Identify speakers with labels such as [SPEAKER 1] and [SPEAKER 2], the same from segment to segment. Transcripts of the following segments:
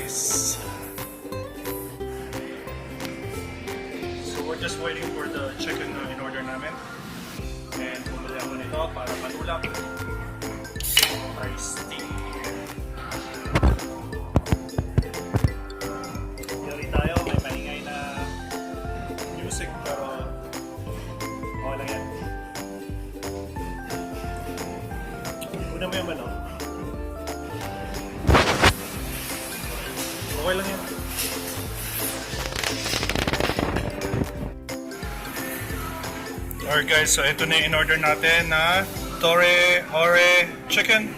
[SPEAKER 1] guys. So we're just waiting for the chicken na in-order namin. And bumili ako nito para matulak. Iced tea. Yari tayo, may maingay na music pero okay lang yan. Una mo yung manok. Okay lang yan. Alright guys, so ito na yung in-order natin na Toreore chicken.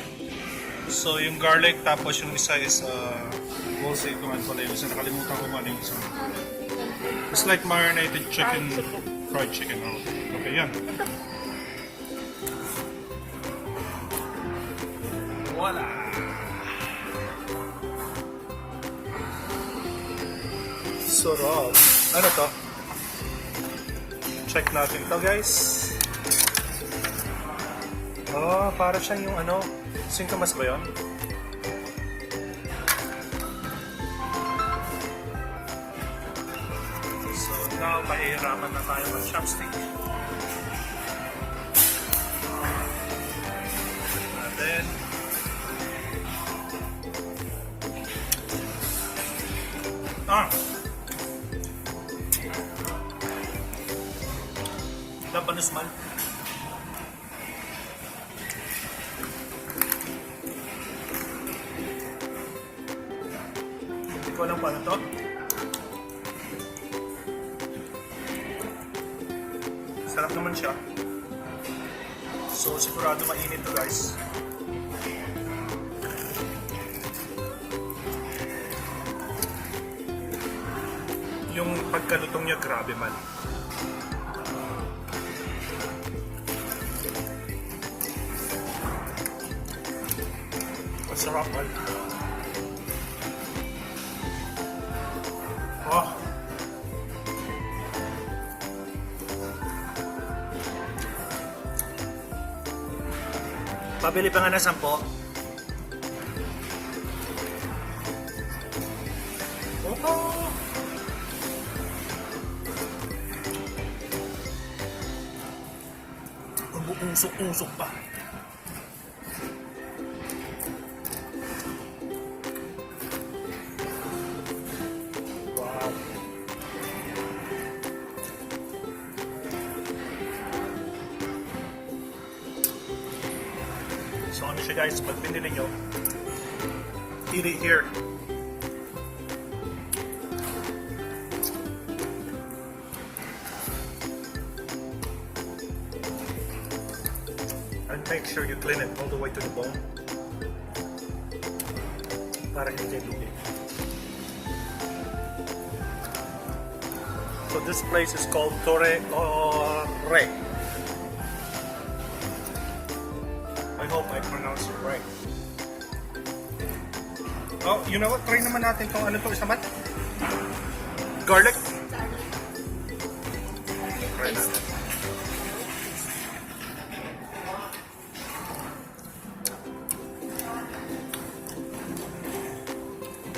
[SPEAKER 1] So yung garlic, tapos yung isa is we'll see kung ano pala yung isa. Nakalimutan ko ano yung isa. It's like marinated chicken, fried chicken. Okay, yan. Voila! Sarap. Ano to? Check natin to guys. Oh, para siyang yung ano, singkamas ba yun? So now, mahihiraman na tayo ng chopstick. And then, labanos man. Hindi ko alam paano to. Sarap naman siya. So sigurado mainit to guys. Yung pagkalutong niya grabe man. Sarap man. Oh. Pabili pa nga na 10. Oh. Usok-usok pa. So ano siya guys, pag pinili nyo, eat it here. And make sure you clean it all the way to the bone. Para hindi kayo lugi. So this place is called Toreore. I hope I pronounce it right. Oh, you know what? Try naman natin kung ano to isa man. Garlic. Try natin.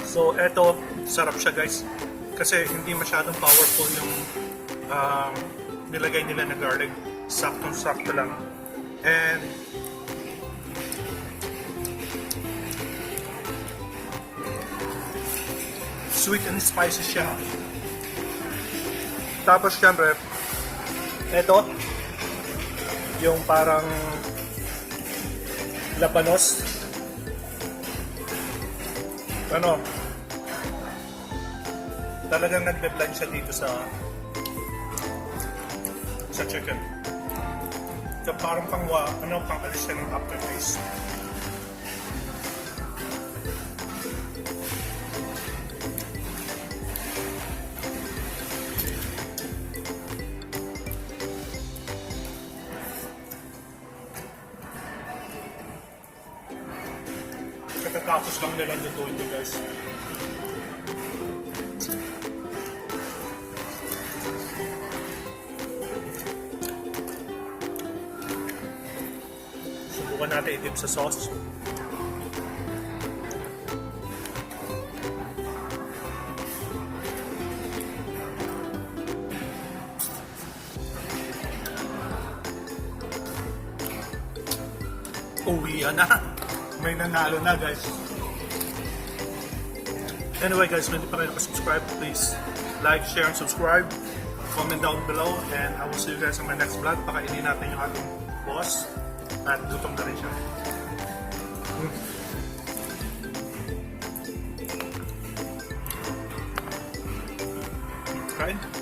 [SPEAKER 1] So, eto, sarap siya guys. Kasi hindi masyadong powerful yung nilagay nila na garlic. Saktong-sakto lang. And sweet and spicy siya. Tapos syempre, eto, yung parang labanos. Ano, talagang nagbe-blend siya dito sa chicken. So parang pang-alis siya ng aftertaste. Katatapos lang nila lutuin ito guys. Subukan natin i-dip sa sauce. uwian na. May nanalo na guys. Anyway guys, kung hindi pa kayo nakasubscribe, please like, share, and subscribe. Comment down below and I will see you guys on my next vlog. Pakainin natin yung ating boss at gutom na rin siya. Kain.